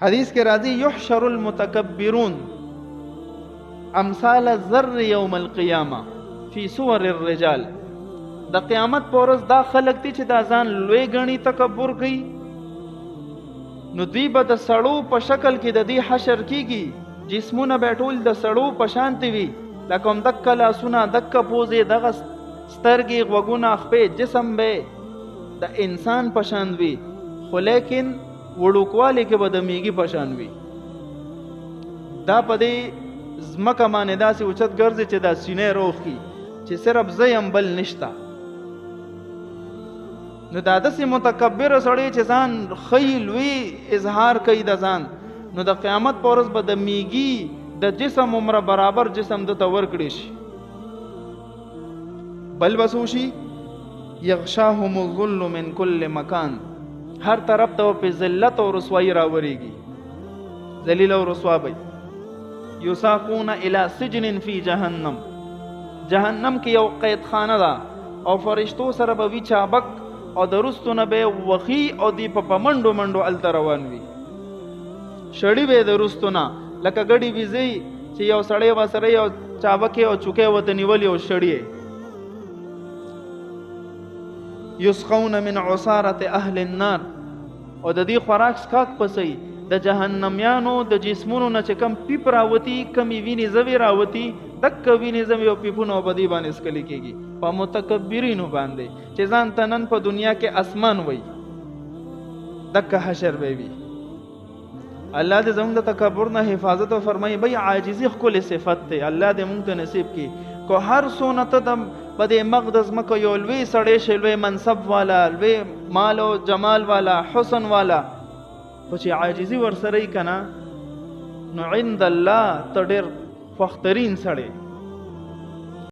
حدیث کې راځي یحشر المتکبرون امثال الذر یوم القیامه فی صور الرجال. د قیامت پر ورځ دا خلک دي چې دا ځان لوی ګڼي، تکبر کوي، نو دوی به د سړو په شکل کې د دې حشر کیږي، جسمونه به ټول د سړو په شانتې وي، لکه هم دکه لاسونه، دکه پوزې، دغه سترګې، غوږونه، خپې، جسم به د انسان په شان وي، خو لیکن وړوکوالي کې به د میږي په شان وي. دا په دې ځمکه باندې داسې اوچت ګرځي چې دا سینې روغ کي چې صرف زه یم بل نشته. نو دا داسې متکبر سړی چې ځان ښی لوی اظهار کوي د ځان، نو د قیامت په ورځ به د میږي د جسم عمره برابر جسم دته ورکړي شي. بل بسو شي یغشاهم الظل من کل مکان، هر طرف ته په ذلت او رسوایی راوریږي، ذلیل او رسوا به. یساقون الی سجن فی جهنم، جهنم کې یو قید خانه ده او فرشتو سره به وی چابک او درستونه به وخی او دی په پمنډو منډو ال روان وي. شړی به درستونه لکه غړي ویزي چې یو سړی وسره یو چابک او چوکه وته نیولې او شړی. یسقون من عصاره اهل النار، او د دې خوراک سکاک پسې د جهنميانو د جسمونو نه چې کم پیپ راوتی، کمی ویني زوی راوتی، دک ویني زوی او پیپونو بدی باندې اسکلی کېږي په متکبرینو باندې چې ځان تنن په دنیا کې اسمان وای، دک حشر به وي. الله دې زموږ د تکبر نه حفاظت او فرمایي. بای عاجزی خپل صفت ته الله دې موږ ته نصیب کړي. کو هر سونه ته د بده مقدس مکه یو لوی سړی شي، لوی منصب والا، لوی مال او جمال والا، حسن والا، خو چې عاجزی ورسره یې کنه نو عند الله ته ډېر فخترین سړی